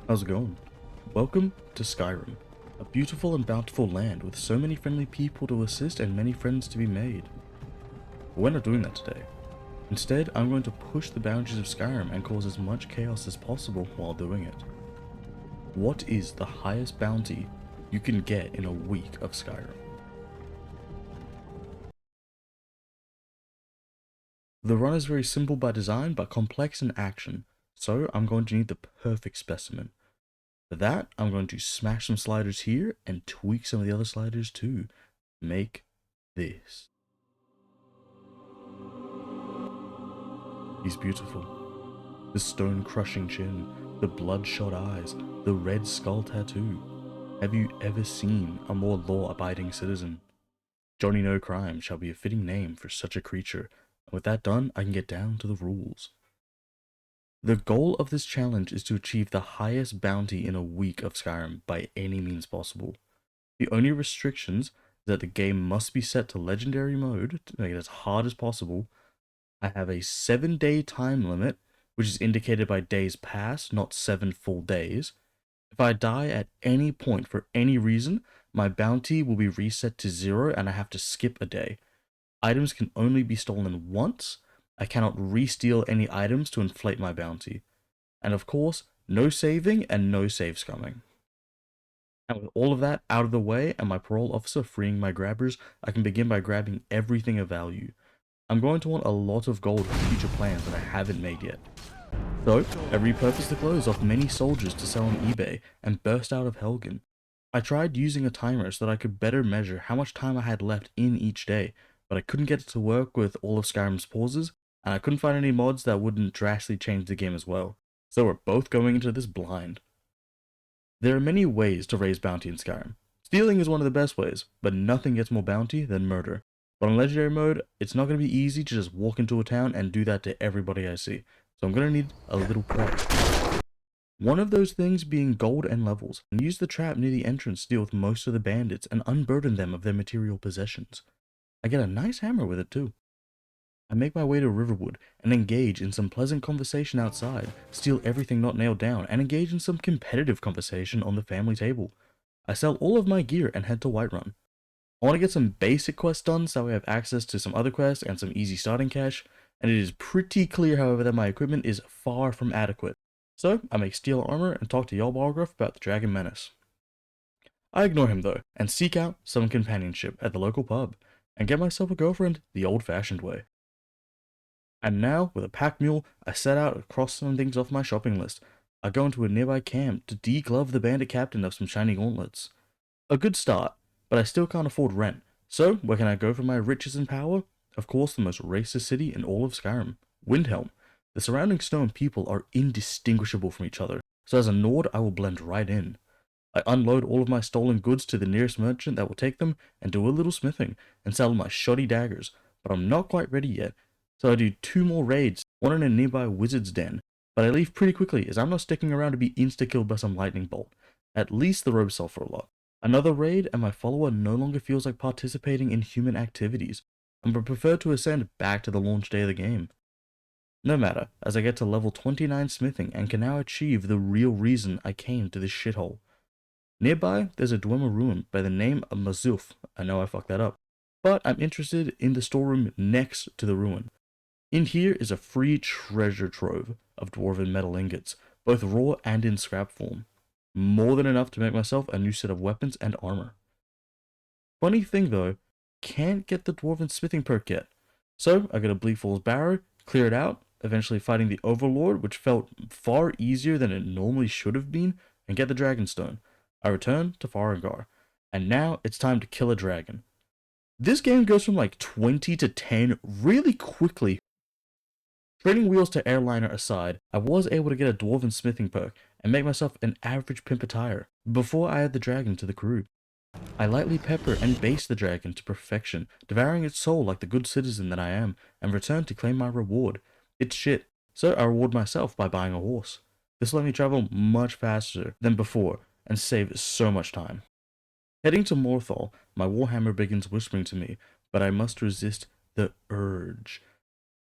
How's it going? Welcome to Skyrim, a beautiful and bountiful land with so many friendly people to assist and many friends to be made. But we're not doing that today. Instead, I'm going to push the boundaries of Skyrim and cause as much chaos as possible while doing it. What is the highest bounty you can get in a week of Skyrim? The run is very simple by design but complex in action, so I'm going to need the perfect specimen. For that, I'm going to smash some sliders here and tweak some of the other sliders too. Make this. He's beautiful. The stone crushing chin, the bloodshot eyes, the red skull tattoo. Have you ever seen a more law-abiding citizen? Johnny No Crime shall be a fitting name for such a creature, and with that done, I can get down to the rules. The goal of this challenge is to achieve the highest bounty in a week of Skyrim by any means possible. The only restrictions is that the game must be set to legendary mode to make it as hard as possible. I have a 7-day time limit, which is indicated by days past, not 7 full days. If I die at any point for any reason, my bounty will be reset to 0 and I have to skip a day. Items can only be stolen once. I cannot re-steal any items to inflate my bounty. And of course, no saving and no save scumming. And with all of that out of the way and my parole officer freeing my grabbers, I can begin by grabbing everything of value. I'm going to want a lot of gold for future plans that I haven't made yet. So, I repurposed the clothes off many soldiers to sell on eBay and burst out of Helgen. I tried using a timer so that I could better measure how much time I had left in each day, but I couldn't get it to work with all of Skyrim's pauses, and I couldn't find any mods that wouldn't drastically change the game as well. So we're both going into this blind. There are many ways to raise bounty in Skyrim. Stealing is one of the best ways, but nothing gets more bounty than murder. But on legendary mode, it's not going to be easy to just walk into a town and do that to everybody I see, so I'm going to need a little prep. One of those things being gold and levels, and use the trap near the entrance to deal with most of the bandits and unburden them of their material possessions. I get a nice hammer with it too. I make my way to Riverwood and engage in some pleasant conversation outside, steal everything not nailed down, and engage in some competitive conversation on the family table. I sell all of my gear and head to Whiterun. I want to get some basic quests done so we have access to some other quests and some easy starting cash, and it is pretty clear however that my equipment is far from adequate. So I make steel armor and talk to Jarlbargraf about the Dragon Menace. I ignore him though, and seek out some companionship at the local pub, and get myself a girlfriend the old-fashioned way. And now, with a pack mule, I set out to cross some things off my shopping list. I go into a nearby camp to deglove the bandit captain of some shiny gauntlets. A good start, but I still can't afford rent. So, where can I go for my riches and power? Of course, the most racist city in all of Skyrim, Windhelm. The surrounding stone people are indistinguishable from each other, so as a Nord, I will blend right in. I unload all of my stolen goods to the nearest merchant that will take them, and do a little smithing, and sell my shoddy daggers, but I'm not quite ready yet, so I do 2 more raids, one in a nearby wizard's den, but I leave pretty quickly as I'm not sticking around to be insta-killed by some lightning bolt. At least the robes sell for a lot. Another raid and my follower no longer feels like participating in human activities, and would prefer to ascend back to the launch day of the game. No matter, as I get to level 29 smithing and can now achieve the real reason I came to this shithole. Nearby, there's a Dwemer ruin by the name of Mazuf. I know I fucked that up, but I'm interested in the storeroom next to the ruin. In here is a free treasure trove of dwarven metal ingots, both raw and in scrap form. More than enough to make myself a new set of weapons and armor. Funny thing though, can't get the dwarven smithing perk yet. So I go to Bleak Falls Barrow, clear it out, eventually fighting the Overlord, which felt far easier than it normally should have been, and get the Dragonstone. I return to Farengar, and now it's time to kill a dragon. This game goes from like 20 to 10 really quickly. Trading wheels to airliner aside, I was able to get a dwarven smithing perk and make myself an average pimp attire before I add the dragon to the crew. I lightly pepper and baste the dragon to perfection, devouring its soul like the good citizen that I am, and return to claim my reward. It's shit, so I reward myself by buying a horse. This will let me travel much faster than before and save so much time. Heading to Morthal, my warhammer begins whispering to me, but I must resist the urge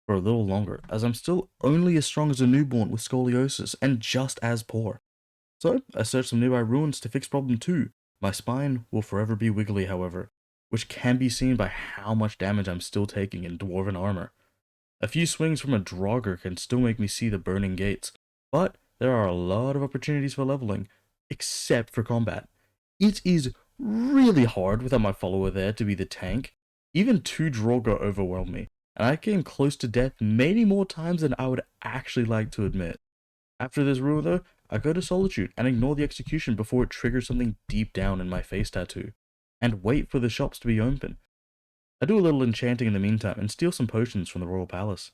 for a little longer, as I'm still only as strong as a newborn with scoliosis and just as poor. So I searched some nearby ruins to fix problem 2. My spine will forever be wiggly, however, which can be seen by how much damage I'm still taking in dwarven armor. A few swings from a Draugr can still make me see the burning gates, but there are a lot of opportunities for leveling, except for combat. It is really hard without my follower there to be the tank. Even 2 Draugr overwhelmed me, and I came close to death many more times than I would actually like to admit. After this rule though, I go to Solitude and ignore the execution before it triggers something deep down in my face tattoo, and wait for the shops to be open. I do a little enchanting in the meantime and steal some potions from the Royal Palace.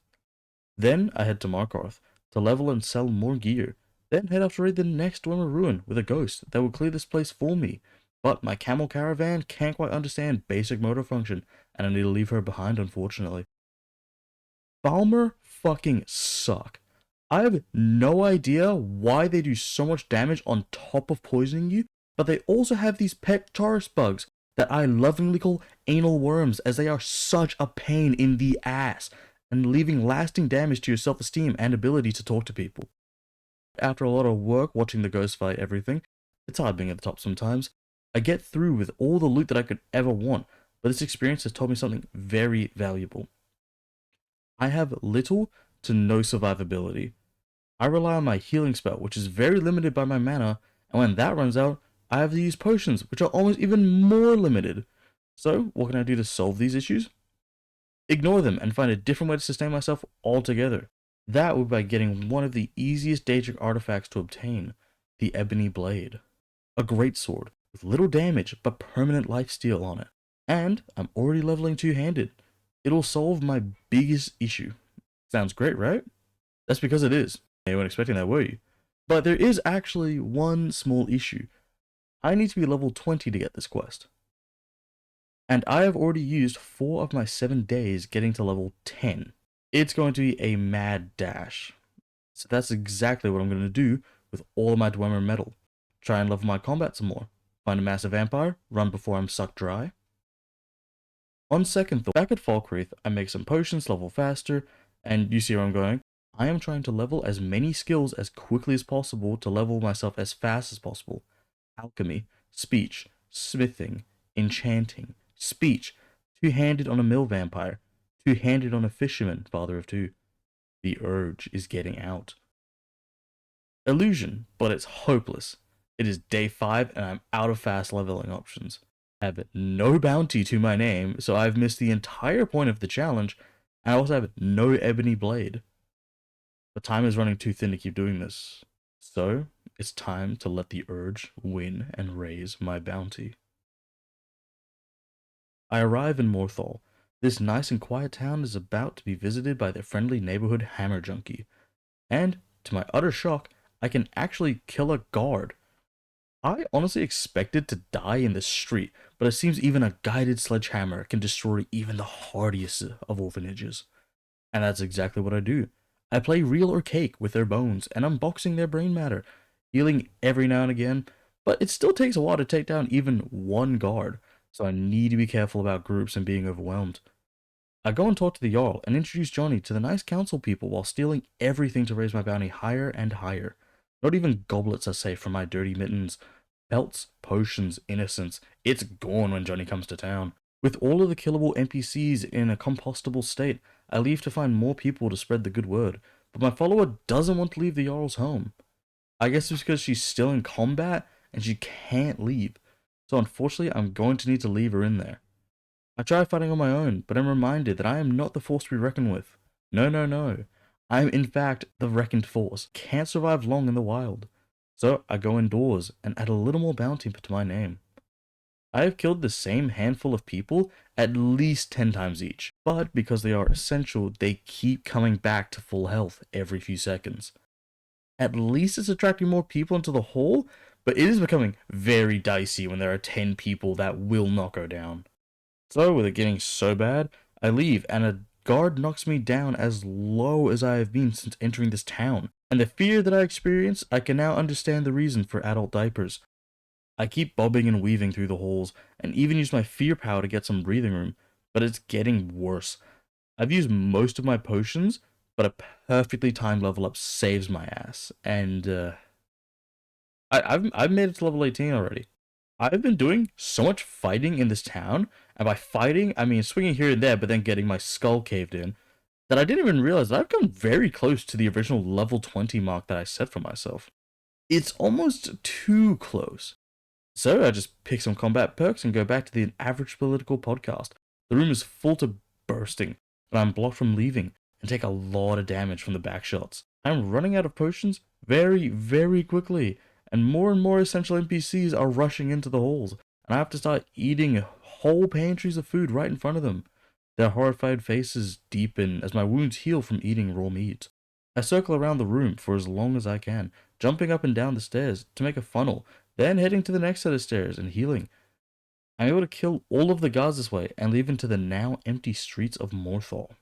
Then I head to Markarth to level and sell more gear, then head off to raid the next Dwemer ruin with a ghost that will clear this place for me. But my camel caravan can't quite understand basic motor function, and I need to leave her behind unfortunately. Falmer fucking suck. I have no idea why they do so much damage on top of poisoning you, but they also have these pet Taurus bugs that I lovingly call anal worms, as they are such a pain in the ass and leaving lasting damage to your self-esteem and ability to talk to people. After a lot of work watching the ghost fight everything, it's hard being at the top sometimes. I get through with all the loot that I could ever want, but this experience has taught me something very valuable. I have little to no survivability. I rely on my healing spell, which is very limited by my mana, and when that runs out, I have to use potions, which are almost even more limited. So, what can I do to solve these issues? Ignore them and find a different way to sustain myself altogether. That would be by getting one of the easiest Daedric artifacts to obtain, the Ebony Blade. A great sword, with little damage but permanent lifesteal on it. And I'm already leveling two-handed. It'll solve my biggest issue. Sounds great, right? That's because it is. You weren't expecting that, were you? But there is actually one small issue. I need to be level 20 to get this quest. And I have already used 4 of my 7 days getting to level 10. It's going to be a mad dash. So that's exactly what I'm going to do with all of my Dwemer metal. Try and level my combat some more. Find a massive vampire, run before I'm sucked dry. On second thought, back at Falkreath, I make some potions level faster, and you see where I'm going. I am trying to level as many skills as quickly as possible to level myself as fast as possible. Alchemy, speech, smithing, enchanting, speech, two-handed on a mill vampire, two-handed on a fisherman, father of 2. The urge is getting out. Illusion, but it's hopeless. It is day 5 and I'm out of fast leveling options. I have no bounty to my name, so I've missed the entire point of the challenge, and I also have no ebony blade. But time is running too thin to keep doing this. So, it's time to let the urge win and raise my bounty. I arrive in Morthal. This nice and quiet town is about to be visited by the friendly neighborhood hammer junkie. And, to my utter shock, I can actually kill a guard. I honestly expected to die in the street, but it seems even a guided sledgehammer can destroy even the hardiest of orphanages. And that's exactly what I do. I play real or cake with their bones and unboxing their brain matter, healing every now and again, but it still takes a while to take down even one guard, so I need to be careful about groups and being overwhelmed. I go and talk to the Jarl and introduce Johnny to the nice council people while stealing everything to raise my bounty higher and higher. Not even goblets are safe from my dirty mittens. Pelts, potions, innocence, it's gone when Johnny comes to town. With all of the killable NPCs in a compostable state, I leave to find more people to spread the good word, but my follower doesn't want to leave the Jarl's home. I guess it's because she's still in combat and she can't leave, so unfortunately I'm going to need to leave her in there. I try fighting on my own, but am reminded that I am not the force to be reckoned with. No, no, no. I am in fact the reckoned force, can't survive long in the wild. So I go indoors and add a little more bounty to my name. I have killed the same handful of people at least 10 times each, but because they are essential, they keep coming back to full health every few seconds. At least it's attracting more people into the hall, but it is becoming very dicey when there are 10 people that will not go down. So, with it getting so bad, I leave and a guard knocks me down as low as I have been since entering this town. And the fear that I experience, I can now understand the reason for adult diapers. I keep bobbing and weaving through the halls, and even use my fear power to get some breathing room, but it's getting worse. I've used most of my potions, but a perfectly timed level up saves my ass, and I I've made it to level 18 already. I've been doing so much fighting in this town, and by fighting, I mean swinging here and there, but then getting my skull caved in, that I didn't even realize that I've come very close to the original level 20 mark that I set for myself. It's almost too close. So I just pick some combat perks and go back to the average political podcast. The room is full to bursting, but I'm blocked from leaving and take a lot of damage from the back shots. I'm running out of potions very, very quickly, and more essential NPCs are rushing into the halls, and I have to start eating whole pantries of food right in front of them. Their horrified faces deepen as my wounds heal from eating raw meat. I circle around the room for as long as I can, jumping up and down the stairs to make a funnel, then heading to the next set of stairs and healing. I'm able to kill all of the guards this way and leave into the now empty streets of Morthal.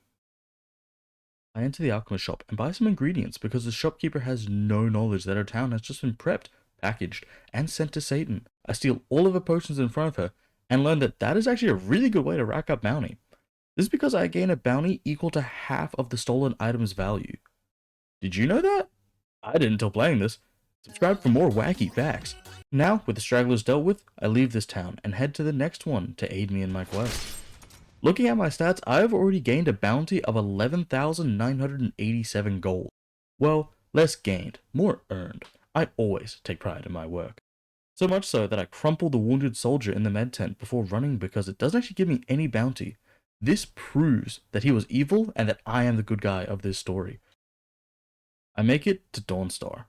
I enter the alchemist shop and buy some ingredients because the shopkeeper has no knowledge that her town has just been prepped, packaged, and sent to Satan. I steal all of her potions in front of her and learn that that is actually a really good way to rack up bounty. This is because I gain a bounty equal to half of the stolen item's value. Did you know that? I didn't until playing this. Subscribe for more wacky facts. Now, with the stragglers dealt with, I leave this town and head to the next one to aid me in my quest. Looking at my stats, I have already gained a bounty of 11,987 gold. Well, less gained, more earned. I always take pride in my work. So much so that I crumple the wounded soldier in the med tent before running because it doesn't actually give me any bounty. This proves that he was evil and that I am the good guy of this story. I make it to Dawnstar.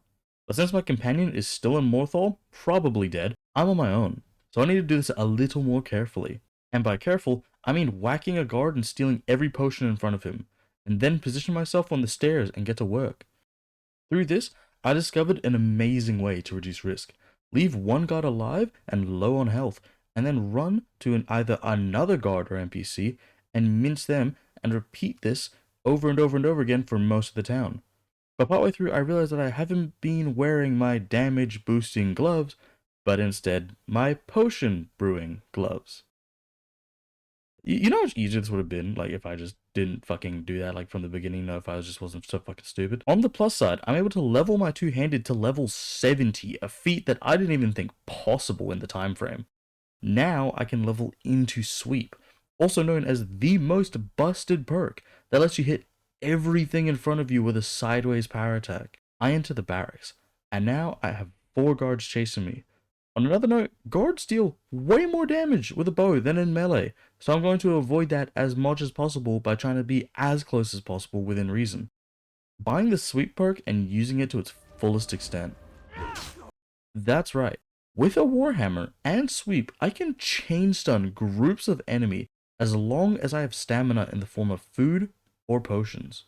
But since my companion is still in Morthal, probably dead, I'm on my own. So I need to do this a little more carefully. And by careful, I mean whacking a guard and stealing every potion in front of him, and then position myself on the stairs and get to work. Through this, I discovered an amazing way to reduce risk. Leave one guard alive and low on health, and then run to either another guard or NPC and mince them, and repeat this over and over and over again for most of the town. But partway through, I realized that I haven't been wearing my damage boosting gloves, but instead my potion brewing gloves. You know how much easier this would have been, like, if I just didn't fucking do that, like, from the beginning, if I wasn't so fucking stupid. On the plus side, I'm able to level my two-handed to level 70, a feat that I didn't even think possible in the time frame. Now I can level into Sweep, also known as the most busted perk that lets you hit everything in front of you with a sideways power attack. I enter the barracks, and now I have 4 guards chasing me. On another note, guards deal way more damage with a bow than in melee, so I'm going to avoid that as much as possible by trying to be as close as possible within reason. Buying the Sweep perk and using it to its fullest extent. That's right, with a Warhammer and Sweep, I can chain stun groups of enemy as long as I have stamina in the form of food or potions.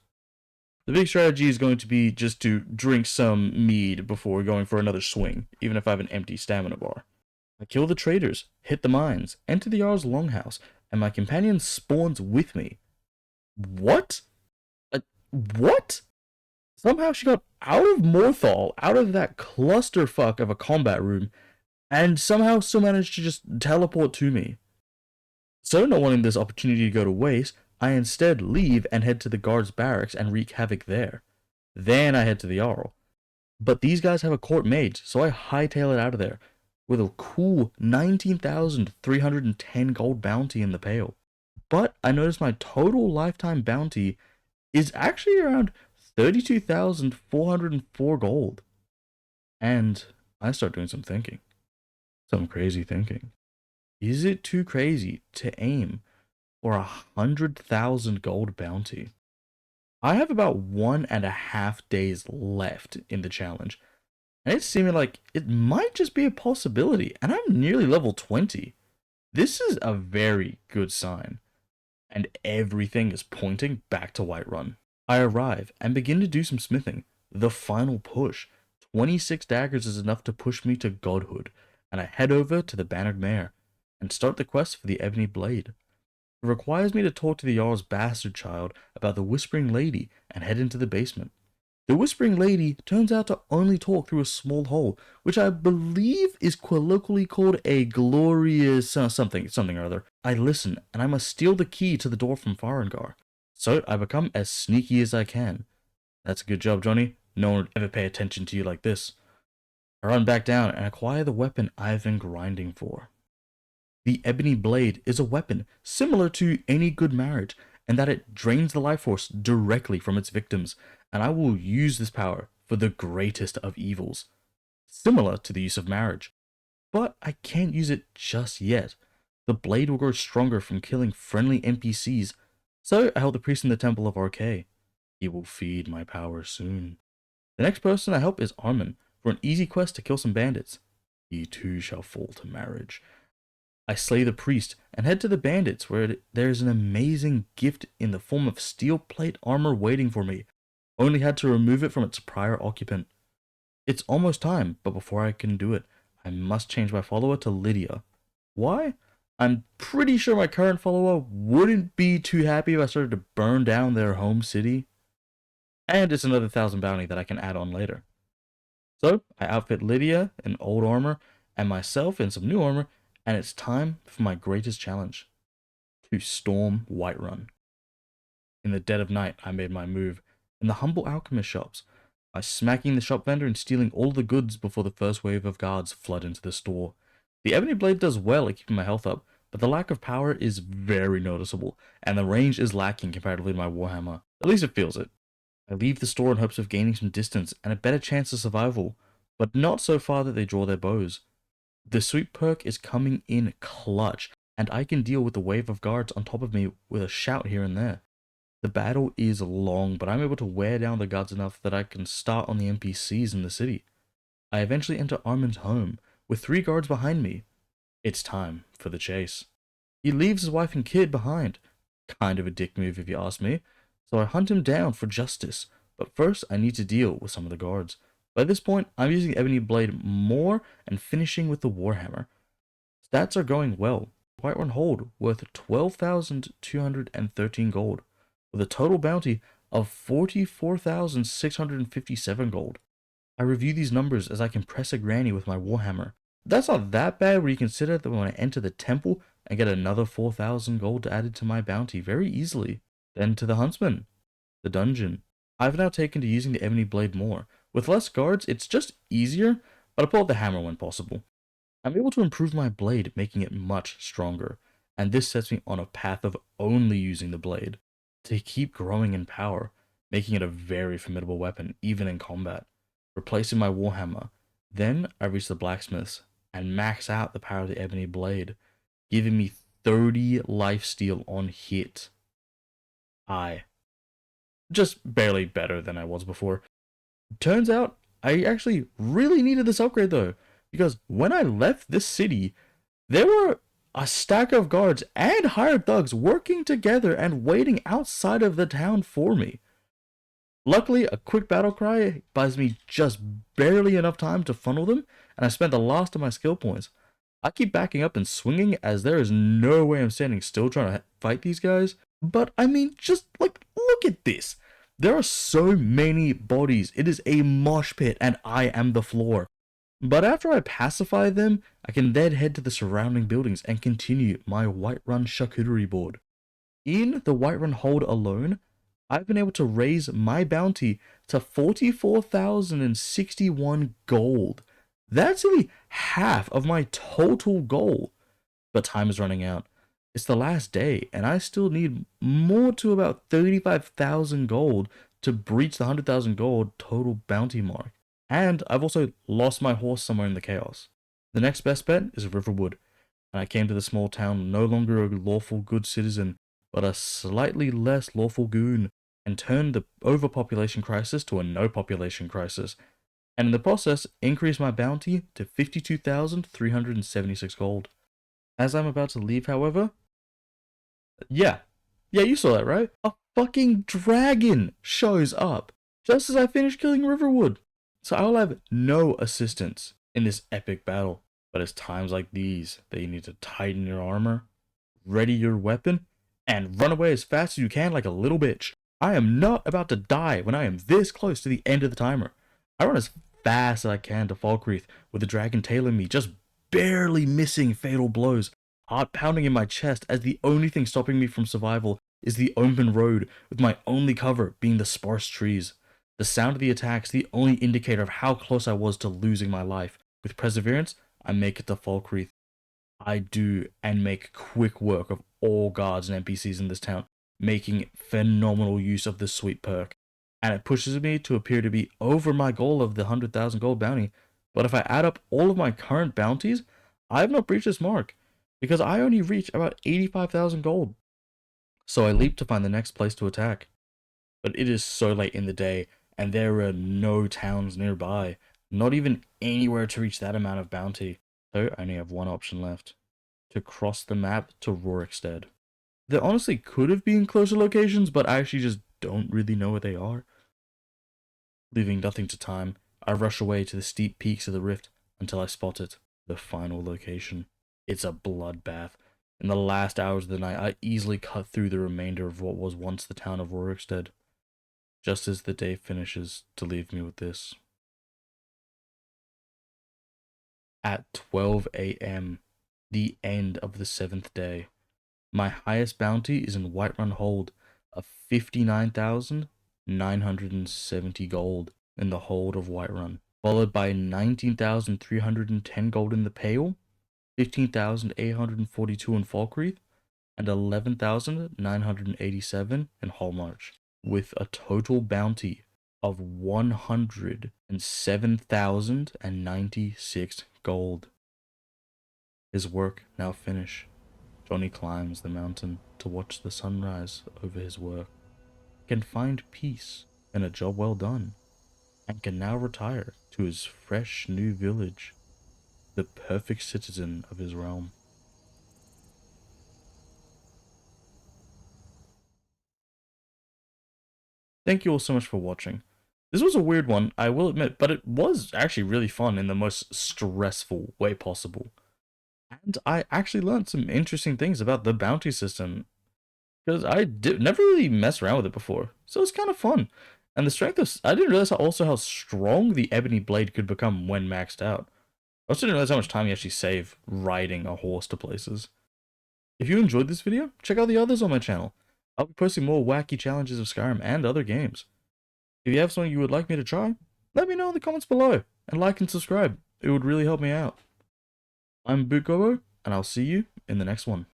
The big strategy is going to be just to drink some mead before going for another swing, even if I have an empty stamina bar. I kill the traders, hit the mines, enter the Jarl's longhouse, and my companion spawns with me. What? What? Somehow she got out of Morthal, out of that clusterfuck of a combat room, and somehow still managed to just teleport to me. So not wanting this opportunity to go to waste, I instead leave and head to the guards' barracks and wreak havoc there. Then I head to the Jarl. But these guys have a court mage, so I hightail it out of there, with a cool 19,310 gold bounty in the pail. But I notice my total lifetime bounty is actually around 32,404 gold. And I start doing some thinking. Some crazy thinking. Is it too crazy to aim for 100,000 gold bounty? I have about 1.5 days left in the challenge, and it's seeming like it might just be a possibility, and I'm nearly level 20. This is a very good sign, and everything is pointing back to Whiterun. I arrive and begin to do some smithing. The final push. 26 daggers is enough to push me to godhood, and I head over to the Bannered Mare and start the quest for the Ebony Blade. It requires me to talk to the Jarl's bastard child about the Whispering Lady and head into the basement. The Whispering Lady turns out to only talk through a small hole, which I believe is colloquially called a glorious something or other. I listen, and I must steal the key to the door from Farengar. So I become as sneaky as I can. That's a good job, Johnny. No one would ever pay attention to you like this. I run back down and acquire the weapon I've been grinding for. The Ebony Blade is a weapon similar to any good marriage, in that it drains the life force directly from its victims, and I will use this power for the greatest of evils, similar to the use of marriage. But I can't use it just yet. The blade will grow stronger from killing friendly NPCs, so I help the priest in the Temple of Arcade. He will feed my power soon. The next person I help is Armin, for an easy quest to kill some bandits. He too shall fall to marriage. I slay the priest and head to the bandits, where there is an amazing gift in the form of steel plate armor waiting for me. Only had to remove it from its prior occupant. It's almost time, but before I can do it, I must change my follower to Lydia. Why? I'm pretty sure my current follower wouldn't be too happy if I started to burn down their home city. And it's another 1,000 bounty that I can add on later. So, I outfit Lydia in old armor and myself in some new armor, and it's time for my greatest challenge, to storm Whiterun. In the dead of night, I made my move in the humble alchemist shops, by smacking the shop vendor and stealing all the goods before the first wave of guards flood into the store. The Ebony Blade does well at keeping my health up, but the lack of power is very noticeable, and the range is lacking comparatively to my Warhammer. At least it feels it. I leave the store in hopes of gaining some distance and a better chance of survival, but not so far that they draw their bows. The sweep perk is coming in clutch, and I can deal with the wave of guards on top of me with a shout here and there. The battle is long, but I'm able to wear down the guards enough that I can start on the NPCs in the city. I eventually enter Armin's home, with 3 guards behind me. It's time for the chase. He leaves his wife and kid behind. Kind of a dick move if you ask me. So I hunt him down for justice, but first I need to deal with some of the guards. By this point, I'm using the Ebony Blade more and finishing with the Warhammer. Stats are going well. Whiterun hold worth 12,213 gold, with a total bounty of 44,657 gold. I review these numbers as I compress a granny with my Warhammer. That's not that bad when you consider that when I enter the temple, I get another 4,000 gold added to my bounty very easily. Then to the Huntsman, the dungeon. I've now taken to using the Ebony Blade more. With less guards, it's just easier, but I pull out the hammer when possible. I'm able to improve my blade, making it much stronger, and this sets me on a path of only using the blade to keep growing in power, making it a very formidable weapon, even in combat. Replacing my Warhammer, then I reach the blacksmiths and max out the power of the Ebony Blade, giving me 30 lifesteal on hit. Just barely better than I was before. Turns out, I actually really needed this upgrade though, because when I left this city, there were a stack of guards and hired thugs working together and waiting outside of the town for me. Luckily, a quick battle cry buys me just barely enough time to funnel them, and I spent the last of my skill points. I keep backing up and swinging as there is no way I'm standing still trying to fight these guys. But I mean, just like, look at this. There are so many bodies. It is a mosh pit and I am the floor. But after I pacify them, I can then head to the surrounding buildings and continue my Whiterun charcuterie board. In the Whiterun hold alone, I've been able to raise my bounty to 44,061 gold. That's nearly half of my total goal. But time is running out. It's the last day, and I still need more to about 35,000 gold to breach the 100,000 gold total bounty mark. And I've also lost my horse somewhere in the chaos. The next best bet is Riverwood, and I came to the small town no longer a lawful good citizen, but a slightly less lawful goon, and turned the overpopulation crisis to a no population crisis, and in the process increased my bounty to 52,376 gold. As I'm about to leave, however, yeah, you saw that, right? A fucking dragon shows up just as I finish killing Riverwood. So I will have no assistance in this epic battle. But it's times like these that you need to tighten your armor, ready your weapon, and run away as fast as you can like a little bitch. I am not about to die when I am this close to the end of the timer. I run as fast as I can to Falkreath with the dragon tailing me, just barely missing fatal blows, heart pounding in my chest as the only thing stopping me from survival is the open road, with my only cover being the sparse trees. The sound of the attacks, the only indicator of how close I was to losing my life. With perseverance, I make it to Falkreath. I do and make quick work of all guards and NPCs in this town, making phenomenal use of this sweet perk. And it pushes me to appear to be over my goal of the 100,000 gold bounty. But if I add up all of my current bounties, I have not breached this mark, because I only reached about 85,000 gold. So I leap to find the next place to attack. But it is so late in the day, and there are no towns nearby, not even anywhere to reach that amount of bounty. So I only have one option left: to cross the map to Rorikstead. There honestly could have been closer locations, but I actually just don't really know where they are. Leaving nothing to time, I rush away to the steep peaks of the rift until I spot it, the final location. It's a bloodbath. In the last hours of the night, I easily cut through the remainder of what was once the town of Rorikstead, just as the day finishes to leave me with this. At 12 a.m., the end of the 7th day, my highest bounty is in Whiterun Hold of 59,970 gold in the hold of Whiterun, followed by 19,310 gold in the Pale, 15,842 in Falkreath, and 11,987 in Hallmarch, with a total bounty of 107,096 gold. His work now finished, Johnny climbs the mountain to watch the sunrise over his work, can find peace in a job well done, and can now retire to his fresh new village, the perfect citizen of his realm. Thank you all so much for watching. This was a weird one, I will admit, but it was actually really fun in the most stressful way possible. And I actually learned some interesting things about the bounty system, because I never really messed around with it before, so it's kind of fun. And the strength of... I didn't realize also how strong the Ebony blade could become when maxed out. I also didn't realize how much time you actually save riding a horse to places. If you enjoyed this video, check out the others on my channel. I'll be posting more wacky challenges of Skyrim and other games. If you have something you would like me to try, let me know in the comments below, and like and subscribe. It would really help me out. I'm Bootgobo, and I'll see you in the next one.